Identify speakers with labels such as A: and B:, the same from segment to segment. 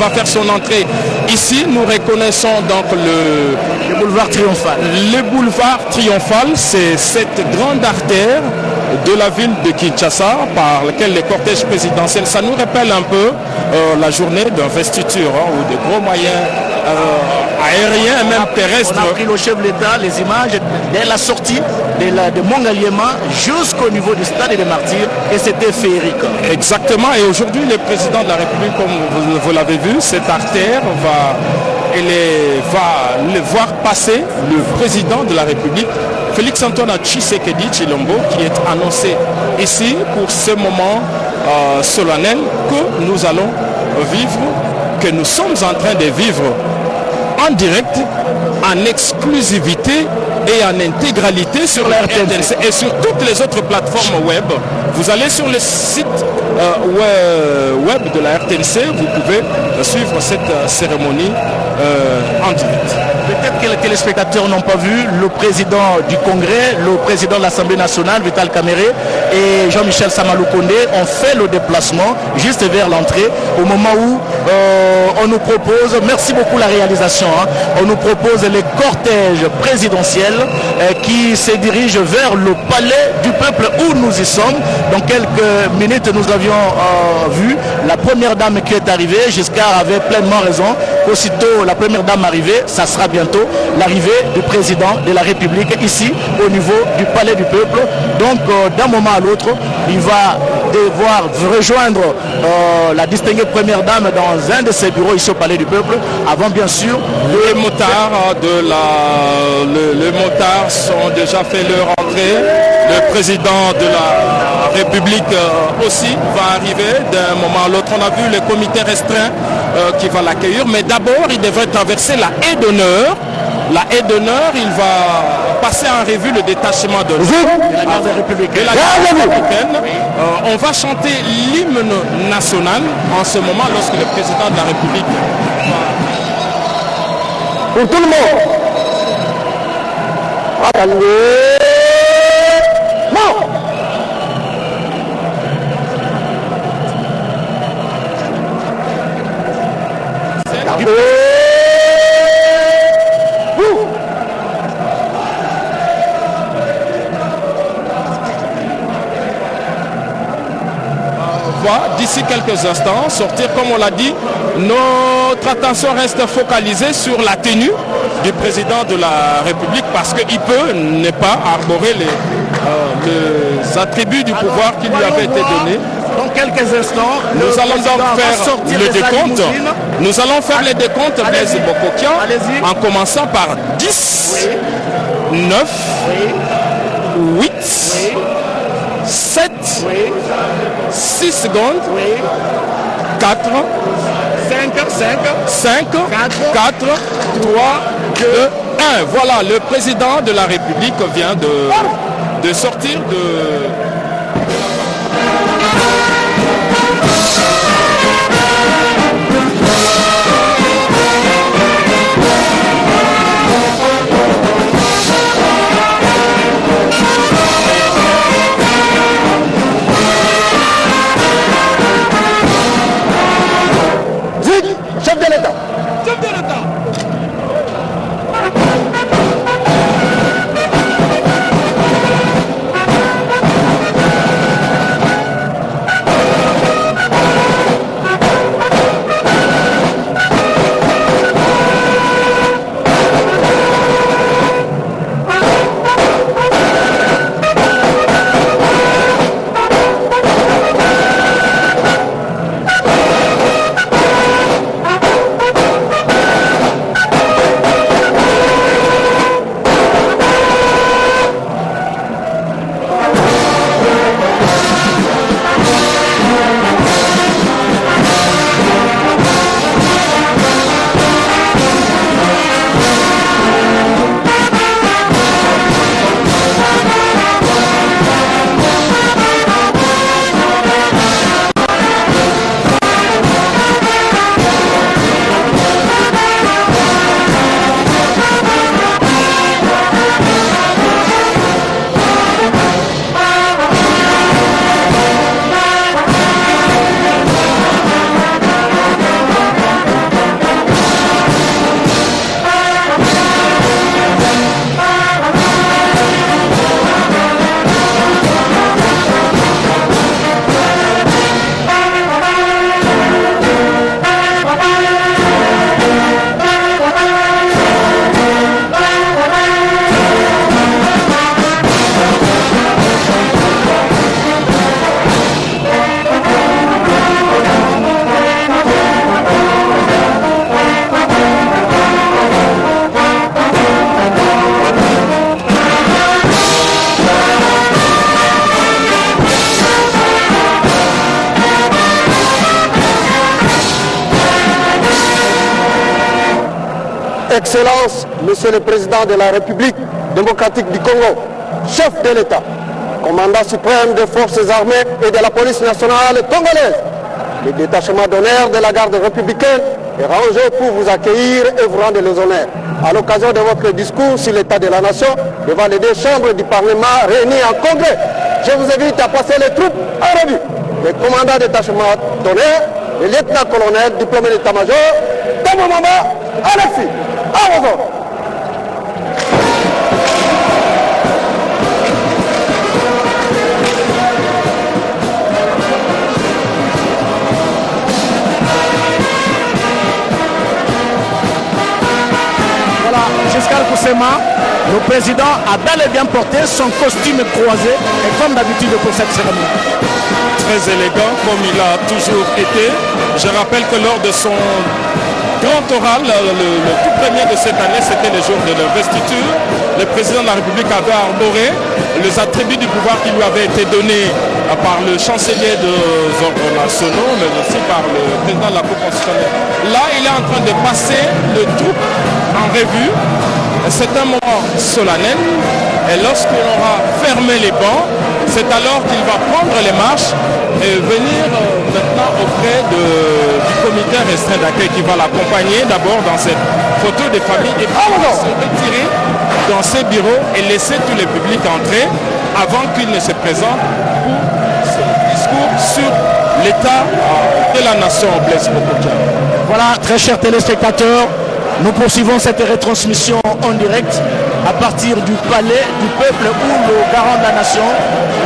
A: va faire son entrée ici. Nous reconnaissons donc le boulevard triomphal. Le boulevard triomphal, c'est cette grande artère de la ville de Kinshasa par laquelle les cortèges présidentiels, ça nous rappelle un peu la journée d'investiture ou de gros moyens aériens et même terrestres.
B: On a pris le chef de l'État, les images dès la sortie de Mongaliema jusqu'au niveau du stade des Martyrs et c'était féerique.
A: Exactement, et aujourd'hui le président de la République, comme vous l'avez vu, cette artère va le voir passer le président de la République, Félix Antoine Tshisekedi Tshilombo, qui est annoncé ici pour ce moment solennel que nous allons vivre, que nous sommes en train de vivre en direct, en exclusivité et en intégralité sur la RTNC et sur toutes les autres plateformes web. Vous allez sur le site web de la RTNC, vous pouvez suivre cette cérémonie en direct.
B: Peut-être que les téléspectateurs n'ont pas vu le président du Congrès, le président de l'Assemblée nationale, Vital Kamerhe, et Jean-Michel Samalou Kondé ont fait le déplacement juste vers l'entrée au moment où on nous propose, merci beaucoup la réalisation, on nous propose les cortèges présidentiels qui se dirigent vers le palais du peuple où nous y sommes. Dans quelques minutes, nous avions vu la première dame qui est arrivée. Giscard avait pleinement raison. Aussitôt la première dame arrivée, ça sera bientôt l'arrivée du président de la République ici au niveau du palais du peuple. Donc d'un moment à l'autre, il va devoir rejoindre la distinguée première dame dans un de ses bureaux ici au palais du peuple, avant bien sûr
A: les motards les motards sont déjà fait leur entrée. Le président de la République aussi va arriver d'un moment à l'autre. On a vu le comité restreint qui va l'accueillir, mais d'abord il devrait traverser la haie d'honneur. La haie d'honneur, il va passer en revue le détachement de la garde républicaine. On va chanter l'hymne national en ce moment lorsque le président de la République va...
C: Pour tout le monde. Non.
A: D'ici quelques instants, sortir, comme on l'a dit, notre attention reste focalisée sur la tenue du président de la République parce qu'il peut ne pas arborer les attributs du pouvoir qui lui avaient été donnés.
B: Dans quelques instants,
A: nous allons donc faire le décompte. Nous allons faire les décomptes Blaise Bokokian en commençant par 10, 9, 8, 7, 6 secondes, 4, 5, 4, 3, 2, 1. Voilà, le président de la République vient de sortir de...
C: Chef de l'État.
A: Chef de l'État.
C: Excellence, Monsieur le Président de la République démocratique du Congo, chef de l'État, commandant suprême des forces armées et de la police nationale congolaise, le détachement d'honneur de la garde républicaine est rangé pour vous accueillir et vous rendre les honneurs. À l'occasion de votre discours sur l'état de la nation, devant les deux chambres du Parlement réunies en congrès, je vous invite à passer les troupes en revue. Le commandant détachement d'honneur, le lieutenant-colonel, diplômé d'état-major, Tabo Mamba, Alexis, à vos ordres.
B: Giscard Koussema, le président a bel et bien porté son costume croisé et comme d'habitude pour cette cérémonie.
A: Très élégant comme il a toujours été. Je rappelle que lors de son grand oral, le tout premier de cette année, c'était le jour de l'investiture. Le président de la République avait arboré les attributs du pouvoir qui lui avaient été donnés par le chancelier des ordres nationaux, mais aussi par le président de la Cour constitutionnelle. Là, il est en train de passer le tout en revue. C'est un moment solennel et lorsqu'il aura fermé les bancs, c'est alors qu'il va prendre les marches et venir maintenant auprès du comité restreint d'accueil qui va l'accompagner d'abord dans cette photo de famille et puis se retirer dans ses bureaux et laisser tous les publics entrer avant qu'il ne se présente pour son discours sur l'état de la nation Blaise Bokokia.
B: Voilà, très chers téléspectateurs, nous poursuivons cette retransmission en direct à partir du palais du peuple où le garant de la nation,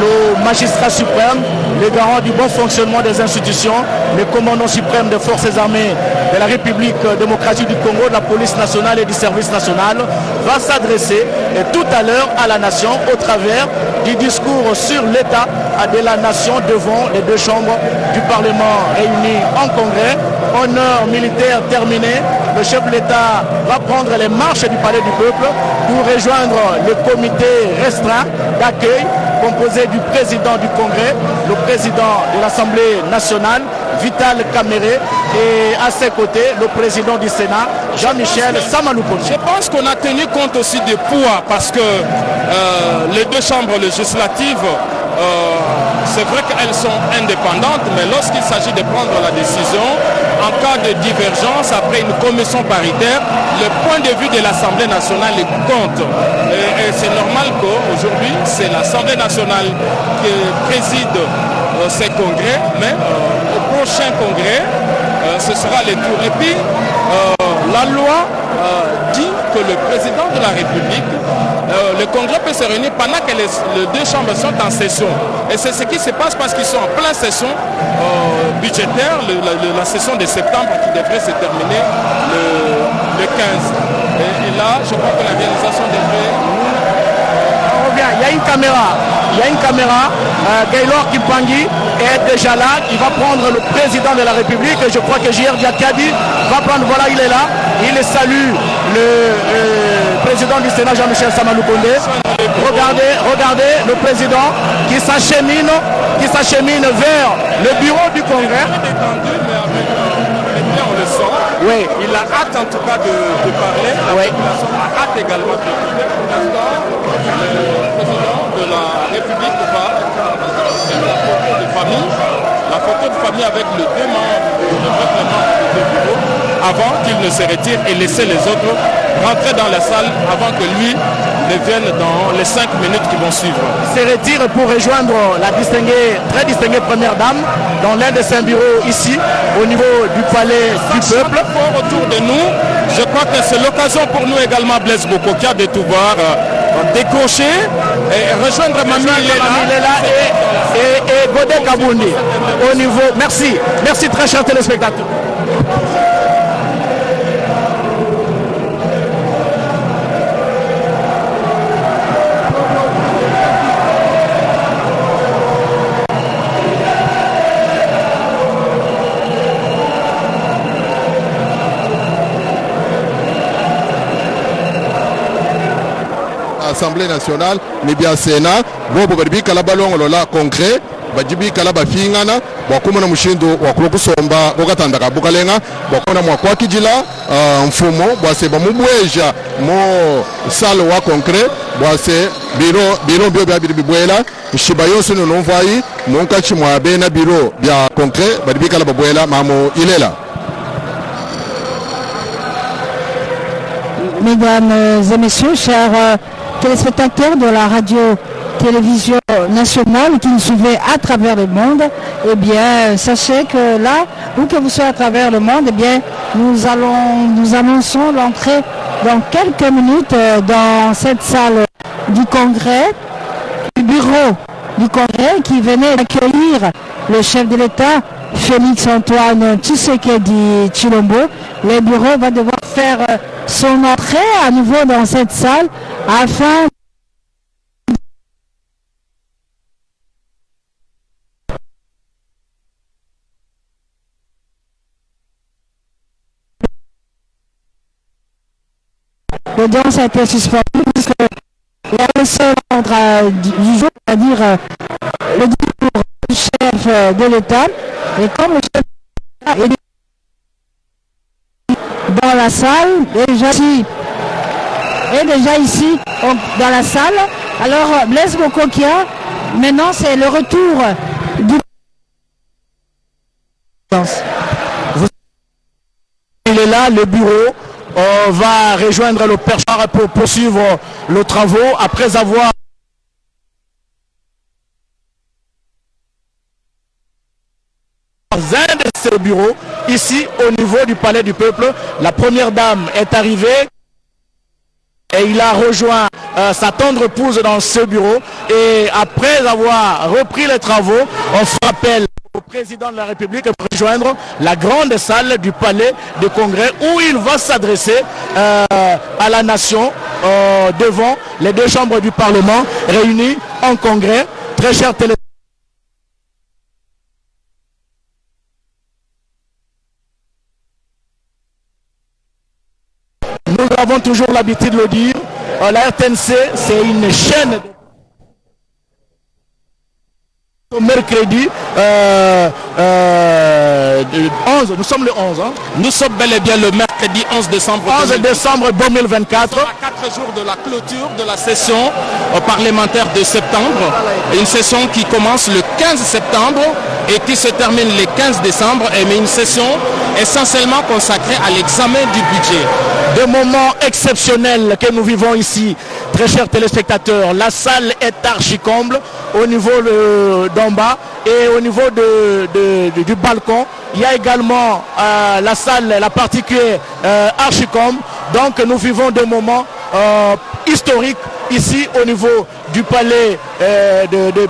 B: le magistrat suprême, le garant du bon fonctionnement des institutions, le commandant suprême des forces armées de la République démocratique du Congo, de la police nationale et du service national, va s'adresser tout à l'heure à la nation au travers du discours sur l'état de la nation devant les deux chambres du Parlement réunies en congrès. Honneur militaire terminé, le chef de l'État va prendre les marches du palais du peuple pour rejoindre le comité restreint d'accueil composé du président du Congrès, le président de l'Assemblée nationale, Vital Kamerhe, et à ses côtés, le président du Sénat, Jean-Michel Samaloukoné.
A: Je pense qu'on a tenu compte aussi du poids parce que les deux chambres législatives, c'est vrai qu'elles sont indépendantes, mais lorsqu'il s'agit de prendre la décision, en cas de divergence, après une commission paritaire, le point de vue de l'Assemblée nationale compte. Et c'est normal qu'aujourd'hui, c'est l'Assemblée nationale qui préside ces congrès, mais au prochain congrès, ce sera les tours. Et puis, la loi dit que le président de la République, le congrès peut se réunir pendant que les deux chambres sont en session. Et c'est ce qui se passe parce qu'ils sont en pleine session budgétaire, la session de septembre qui devrait se terminer le 15. Et là, je crois que la réalisation devrait...
B: On revient, il y a une caméra, Gaylor Kipangi est déjà là, il va prendre le président de la République, je crois que J.R. Diakadi va prendre, voilà, il est là, il salue le président du Sénat, Jean-Michel Samaloukoné. Regardez le président qui s'achemine vers le bureau du Congrès.
A: Oui. Il a hâte en tout cas de parler. La population a hâte également de parler. Le président de la République va la photo de famille avec les deux membres du bureau avant qu'il ne se retire et laisser les autres rentrer dans la salle avant que lui ne vienne dans les 5 minutes qui vont suivre.
B: Il se retire pour rejoindre la très distinguée première dame dans l'un de ses bureaux ici au niveau du palais du peuple.
A: Autour de nous, je crois que c'est l'occasion pour nous également, Blaise Bokokia, de tout voir décrocher et rejoindre Mamie. Il est là
B: et Godé Kabundi au niveau. Merci très chers téléspectateurs.
D: Assemblée nationale, ni bien Sénat, Bobo Kalaba Longolola concret, Bajibi Kalaba Fingana, bwakumona mushindo wakulo kusomba kokatandaka bukalenga bwakona mwakwakijila mfumo bwase bamubweja mo sale wa concret bwase biro bio bya bibwela nshiba yose nonomvayi monkachi mwa bena biro bya concret badibikala babwela mamo ilela.
E: Mesdames et messieurs, chers téléspectateurs de la radio-télévision nationale qui nous suivez à travers le monde, eh bien, sachez que là, où que vous soyez à travers le monde, eh bien, nous annonçons l'entrée dans quelques minutes dans cette salle du Congrès, du bureau du Congrès qui venait d'accueillir le chef de l'État, Félix-Antoine Tshisekedi Tshilombo. Le bureau va devoir faire son entrée à nouveau dans cette salle afin le danse a été suspendu puisque le seul ordre du jour, c'est-à-dire le discours du chef de l'État, et comme le chef de l'État est dans la salle, déjà ici dans la salle, alors Blaise Bokokia, maintenant c'est le retour du...
B: Il est là, le bureau. On va rejoindre le perchoir pour poursuivre les travaux après avoir un de ces bureaux ici au niveau du Palais du Peuple. La première dame est arrivée et il a rejoint sa tendre épouse dans ce bureau, et après avoir repris les travaux, on fait appel au président de la République pour rejoindre la grande salle du Palais de Congrès où il va s'adresser à la nation devant les deux chambres du Parlement réunies en Congrès. Très chers téléspectateurs, nous avons toujours l'habitude de le dire, la RTNC c'est une chaîne de... mercredi 11, nous sommes le 11 hein?
A: Nous sommes bel et bien le mercredi 11 décembre
B: 2024.
A: À 4 jours de la clôture de la session parlementaire de septembre. Une session qui commence le 15 septembre et qui se termine le 15 décembre. Mais une session essentiellement consacrée à l'examen du budget.
B: Des moments exceptionnels que nous vivons ici, très chers téléspectateurs. La salle est archi-comble au niveau d'en bas et au niveau du balcon. Il y a également la salle, la partie qui est archi-comble. Donc nous vivons des moments historiques ici au niveau du palais,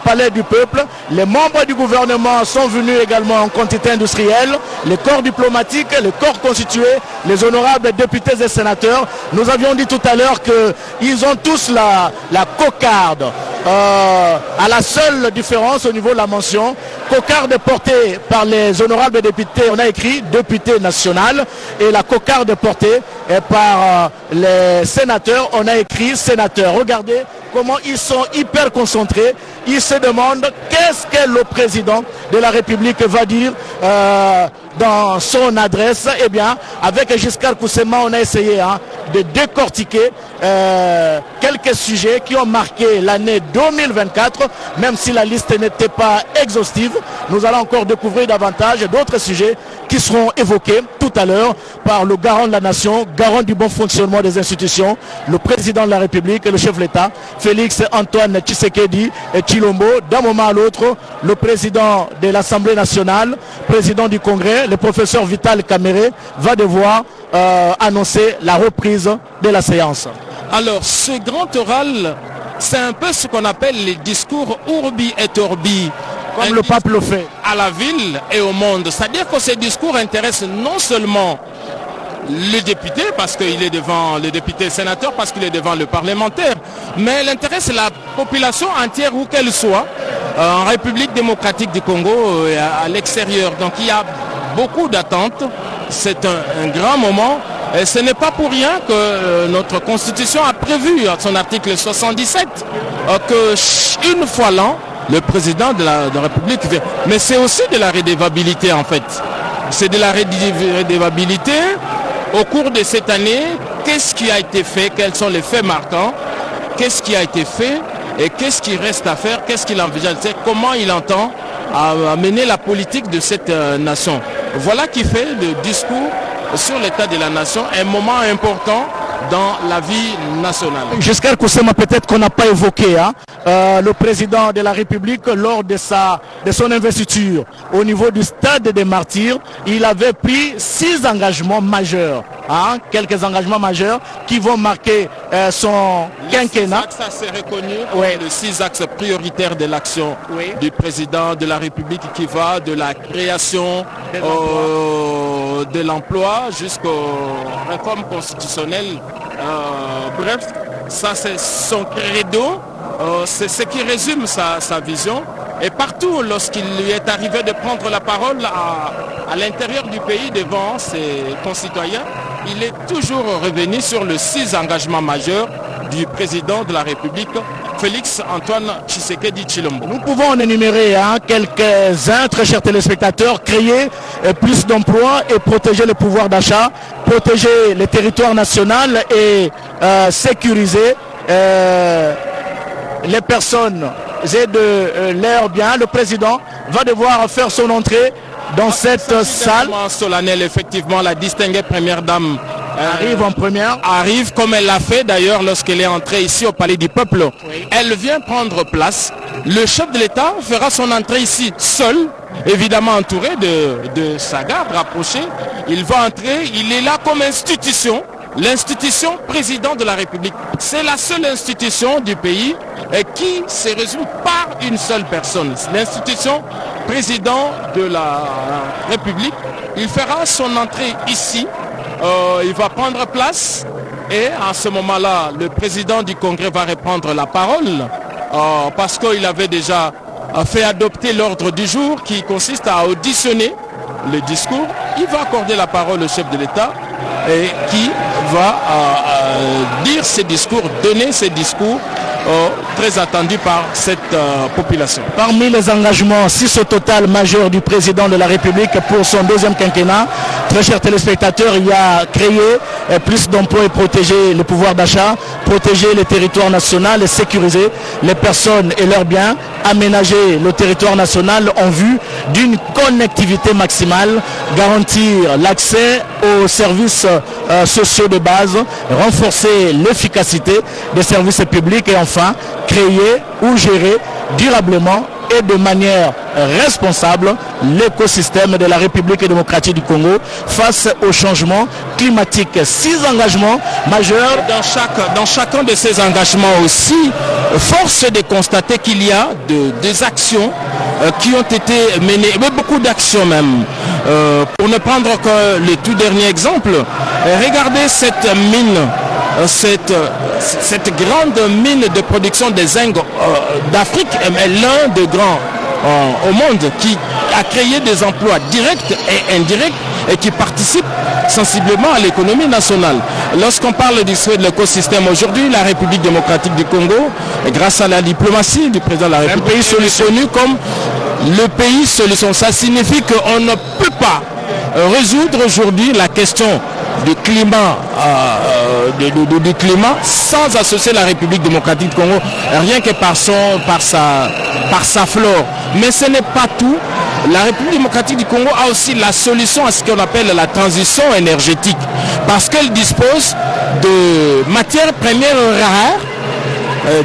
B: palais du peuple. Les membres du gouvernement sont venus également en quantité industrielle, les corps diplomatiques, les corps constitués, les honorables députés et sénateurs. Nous avions dit tout à l'heure qu'ils ont tous la cocarde. À la seule différence au niveau de la mention, cocarde portée par les honorables députés, on a écrit député national, et la cocarde portée par les sénateurs, on a écrit sénateur. Regardez comment ils sont hyper concentrés. Ils se demandent qu'est-ce que le président de la République va dire dans son adresse. Eh bien, avec Giscard Koussema, on a essayé de décortiquer quelques sujets qui ont marqué l'année 2024, même si la liste n'était pas exhaustive. Nous allons encore découvrir davantage d'autres sujets qui seront évoqués tout à l'heure par le garant de la nation, garant du bon fonctionnement des institutions, le président de la République et le chef de l'État, Félix-Antoine Tshisekedi Tshilombo. D'un moment à l'autre, le président de l'Assemblée nationale, président du Congrès, le professeur Vital Kamerhe, va devoir annoncer la reprise de la séance.
A: Alors, ce grand oral, c'est un peu ce qu'on appelle les discours urbi et orbi.
B: Comme le pape le fait.
A: À la ville et au monde. C'est-à-dire que ces discours intéressent non seulement le député, parce qu'il est devant le député sénateur, parce qu'il est devant le parlementaire, mais elle intéresse la population entière où qu'elle soit, en République démocratique du Congo et à l'extérieur. Donc il y a beaucoup d'attentes. C'est un grand moment. Et ce n'est pas pour rien que notre Constitution a prévu, à son article 77, qu'une fois l'an, le président de la République. Mais c'est aussi de la redevabilité en fait. C'est de la redevabilité au cours de cette année. Qu'est-ce qui a été fait? Quels sont les faits marquants? Qu'est-ce qui a été fait? Et qu'est-ce qui reste à faire? Qu'est-ce qu'il envisage? Comment il entend mener la politique de cette nation? Voilà qui fait le discours sur l'état de la nation un moment important dans la vie nationale.
B: Giscard Koussema, peut-être qu'on n'a pas évoqué le président de la République lors de son investiture au niveau du stade des Martyrs. Il avait pris 6 engagements majeurs, quelques engagements majeurs qui vont marquer son quinquennat.
A: Ça c'est reconnu comme les 6 axes prioritaires de l'action du président de la République, qui va de la création de l'emploi jusqu'aux réformes constitutionnelles. Bref, ça c'est son credo, c'est ce qui résume sa vision. Et partout, lorsqu'il lui est arrivé de prendre la parole à l'intérieur du pays devant ses concitoyens, il est toujours revenu sur les 6 engagements majeurs du président de la République, Félix Antoine Tshisekedi Tshilombo.
B: Nous pouvons en énumérer quelques-uns, très chers téléspectateurs: créer plus d'emplois et protéger le pouvoir d'achat, protéger le territoire national et sécuriser les personnes et de leurs biens. Le président va devoir faire son entrée dans cette salle.
A: Solennel, effectivement, la distinguée première dame
B: arrive en première.
A: Arrive comme elle l'a fait d'ailleurs lorsqu'elle est entrée ici au Palais du Peuple. Oui. Elle vient prendre place. Le chef de l'État fera son entrée ici seul, évidemment entouré de sa garde rapprochée. Il va entrer, il est là comme institution. L'institution président de la République. C'est la seule institution du pays qui se résume par une seule personne. L'institution président de la République. Il fera son entrée ici. Il va prendre place et à ce moment-là, le président du Congrès va reprendre la parole parce qu'il avait déjà fait adopter l'ordre du jour qui consiste à auditionner le discours. Il va accorder la parole au chef de l'État et qui va dire ses discours, donner ses discours très attendus par cette population.
B: Parmi les engagements 6 au total majeurs du président de la République pour son 2e quinquennat, très chers téléspectateurs, il y a créer plus d'emplois et protéger le pouvoir d'achat, protéger le territoire national et sécuriser les personnes et leurs biens, aménager le territoire national en vue d'une connectivité maximale, garantir l'accès aux services sociaux de base, renforcer l'efficacité des services publics et enfin créer ou gérer durablement et de manière responsable l'écosystème de la République démocratique du Congo face au changement climatique. 6 engagements majeurs.
A: Dans chacun de ces engagements aussi, force est de constater qu'il y a des actions qui ont été menées, mais beaucoup d'actions même. Pour ne prendre que le tout dernier exemple, regardez cette mine, cette grande mine de production des zinc d'Afrique, est l'un des grands au monde, qui a créé des emplois directs et indirects et qui participe sensiblement à l'économie nationale. Lorsqu'on parle du souhait de l'écosystème aujourd'hui, la République démocratique du Congo, grâce à la diplomatie du président de la République, pays solutionné comme le pays solution. Ça signifie qu'on ne peut pas résoudre aujourd'hui la question du climat, du climat sans associer la République démocratique du Congo, rien que par sa flore. Mais ce n'est pas tout. La République démocratique du Congo a aussi la solution à ce qu'on appelle la transition énergétique, parce qu'elle dispose de matières premières rares,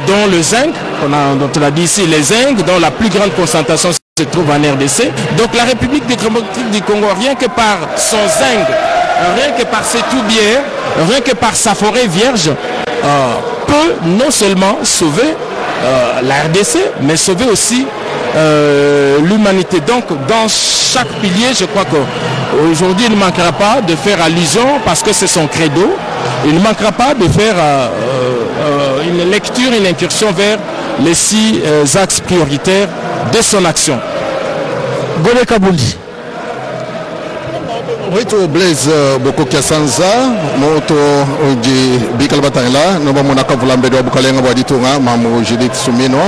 A: dont le zinc, dont on a dit ici les zinc, dont la plus grande concentration se trouve en RDC. Donc la République démocratique du Congo, rien que par son zinc, rien que par ses tourbières, rien que par sa forêt vierge, peut non seulement sauver la RDC, mais sauver aussi l'humanité. Donc dans chaque pilier, je crois qu'aujourd'hui il ne manquera pas de faire allusion, parce que c'est son credo, il ne manquera pas de faire une lecture, une incursion vers les 6 axes prioritaires de son action.
B: Gole Kabundi.
D: Muito Blaise Boko Kiasanza moto oji bikal batangla no bamona kavula mbedo bukalenga bwaditunga mamu Judith Sumino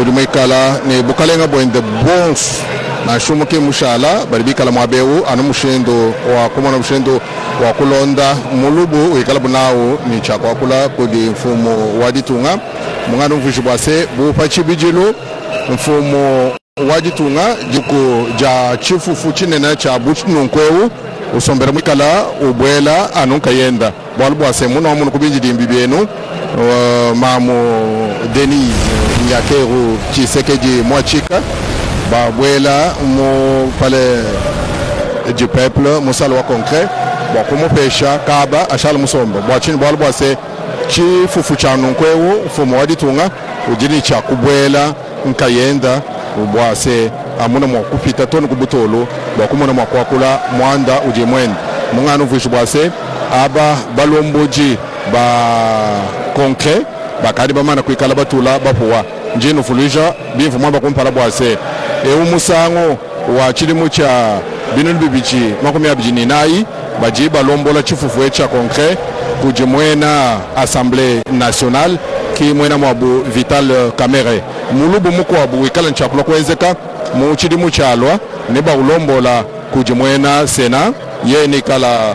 D: udumikala ni bukalenga boende bons na shumu ke mushala baribikala mwabeu anu mushendo wa kumona mushendo wa kulonda mulubu wikala bunao ni chakwa kula kudi mfumo waditunga mungano mvishibwase bupachi bijilu mfumo waditunga juku ja chifufu chinena cha butununkweu usombera mwikala ubwela anunka yenda bwalubwase muno munu kubinji dimbi benu mamu Denis Nyakeru Chisekeji Mwachika babwela mu pale du peuple musalo wa concret bon como pesha kaba ashal musombo bwachini bwalubwase chifufu chanu nkwewu fumo waditunga ujini cha kubwela nkayenda ubwase amuna mwa kupita tonu kubutolo bakumuna mwa kwakula mwanda uje mwenda mungano vishu bwase aba balomboji ba concret bakadi bamana kuikala batula bapuwa njinu fulisha bifu mwamba kumpala bwase umusango wa chilimu cha binunu bibichi makumi abijini nai baji balombola chifufu echa concret kujimwena Assemblée nationale ki mwena mwabu Vital Kamerhe mulubu muko wabu wikala nchakula kwenzeka mu chilimu cha alwa niba ulombola kujimwena Sena ye nikala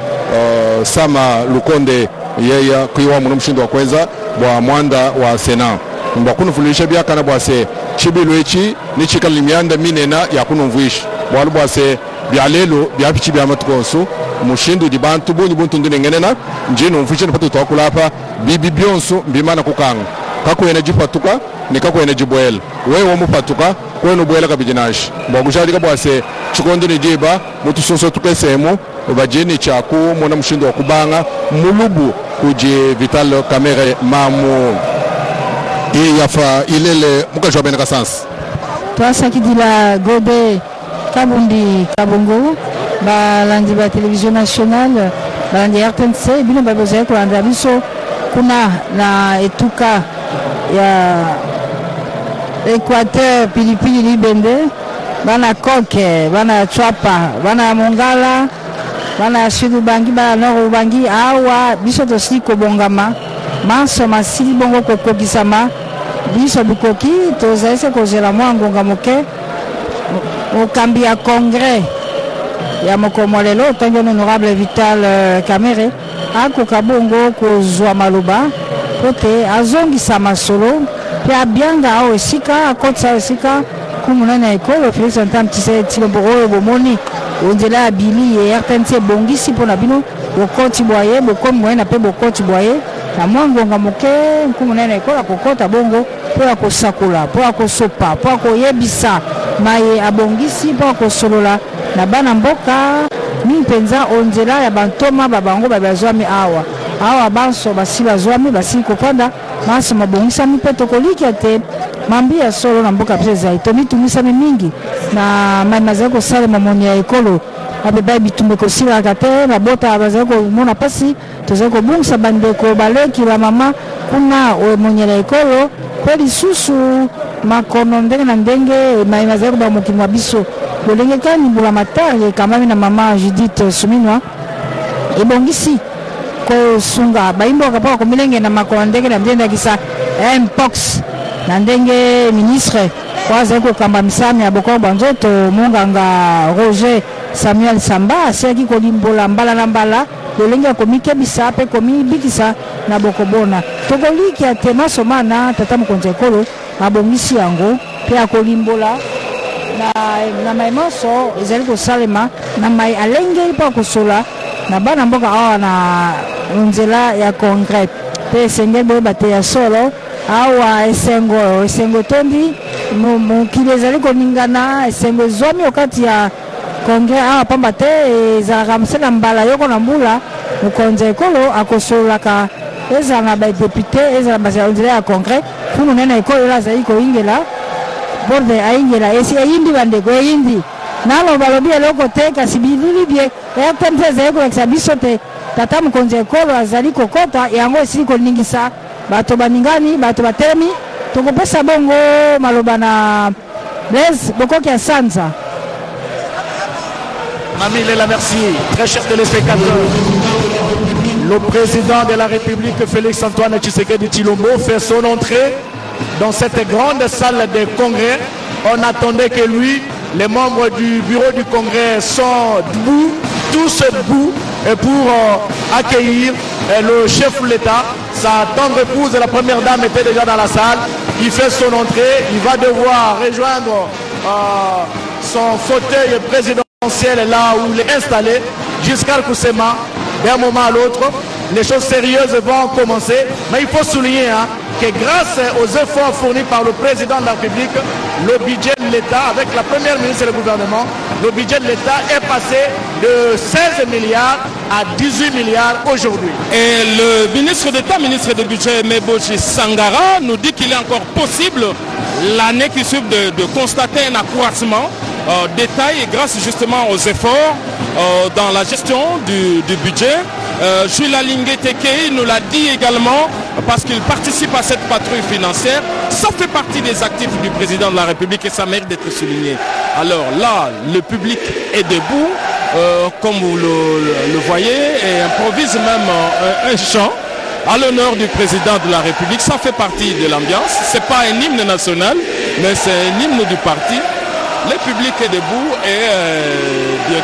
D: Sama Lukonde yeya kuiwa munu mshindo wa kwenza bwa mwanda wa Sena mbakunu fulisha biaka na bwase chibilu echi ni chikali mianda minena ya kunu mvuishi bwalu bwase bialelo biapichi biamatukonsu mushindu di bantu bunyi buntu ndine ngenena njinu mfuisha nipatu tuwakula hapa bibi bionsu mbimana kukanga kako ene jipatuka ni kako ene jibwele wewe mupatuka kwenu bwele kabijinashi mbwakushadika bwase chikondi ni jiba mutu sonso tukesemu bajini chaku mwana mshindu wa kubanga mulubu kuji Vital Kamerhe mamu yafa ilele mukajwa bene kasansi
E: twasa kidila Gobe Kabundi Kabongo balandi ba television nationale balandi RTNC bino baboze kulanda biso kuna na etuka ya Equateur pilipili libende bana koke bana chwapa bana mongala bana sud bangi bana nord bangi awa biso tosi kobongama maso masili bongo kokokisama biso bukoki tozaise kozela mwa ngonga moke okambi ya congrès ya mokomolelo tango honorable Vital Kamerhe akoka bongo kozwa maloba pote azongisa masolo pe abianga ao esika akotisa esika kumunana ekolo Félix Antoine Tshisekedi oyo bomoni onzela ya bili ya RTNC bongisi mpona bino bokoti bwaye bokomi moyena mpe bokoti bwaye na mwa ngonga moke nkumunana ekolo akokota bongo mpo ya kosakula mpo ya kosopa mpo ya koyebisa maye abongisi mpo ya kosolola na bana mboka mpenza onzela ya bantoma babango babazwami awa banso basi bazwami basi kopanda maso mabongisami mpe tokolikia te mambi ya solo na mboka pese zai tomitungisami mingi na mazali kosalema moni ya ekolo abebai bitumbe kosilaka te babota bazali komona pasi tozali kobungisa bandeko baleki bamama kuna moni ya ekolo mpe lisusu makono ndenge na ndenge mazali koba mokili mwa biso lolenge kani mbula matari kamami na mama Judith Suminwa ebongisi kosunga baimboka mpona komilenge na makono ndenge na ndenge akisa mpox na ndenge ministre kwa azali kokamba misami ya bokolo bwa nzoto monganga Roger Samuel Samba asiaki kolimbola mbala na mbala lolenge akomikebisa mpe komibikisa na bokobona tokolikia te masomana tata mokonzi ekolo abongisi yango mpe akolimbola na mai moso ezali kosalema na mai alengeli mpo akosola na bana mboka awa na nzela ya concret mpe esengeli boyeba te ya solo awa esengo tondi mokili ezali koningana esengo ezwami okati ya congres awa pamba te ezalaka mosala mbala yoko na mbula mokonzi ekolo akosololaka ezala na badepute ezala basala nzela ya congres fu monene ekolo oyo azali koyingela borde ayingela esi eyindi bandeko eyindi naloba lobi eloko te kasi bilili bie RTNC ezali kolakisa biso te tata mokonzi ekolo azali kokota yango esili koningisa bato baningani bato batelemi tokopesa bongo maloba na Blaise Bokoki ya Sanza.
B: Mami Lela, merci. Très chers téléspectateurs, le président de la République Félix Antoine Tshisekedi Tshilombo fait son entrée dans cette grande salle de congrès. On attendait que lui, les membres du bureau du congrès sont debout, tous debout, et pour accueillir le chef de l'État. Sa tendre épouse, la première dame, était déjà dans la salle. Il fait son entrée, il va devoir rejoindre son fauteuil présidentiel là où il est installé, jusqu'à Koussema. D'un moment à l'autre, les choses sérieuses vont commencer. Mais il faut souligner que grâce aux efforts fournis par le président de la République, le budget de l'État, avec la première ministre et le gouvernement, le budget de l'État est passé de 16 milliards à 18 milliards aujourd'hui.
A: Et le ministre d'État, ministre du Budget, Meboji Sangara, nous dit qu'il est encore possible, l'année qui suit, de constater un accroissement des tailles et grâce justement aux efforts dans la gestion du budget. Jules Alingue Teke nous l'a dit également parce qu'il participe à cette patrouille financière. Ça fait partie des actifs du président de la République et ça mérite d'être souligné. Alors là, le public est debout, comme vous le voyez, et improvise même un chant à l'honneur du président de la République. Ça fait partie de l'ambiance. Ce n'est pas un hymne national, mais c'est un hymne du parti. Le public est debout et bien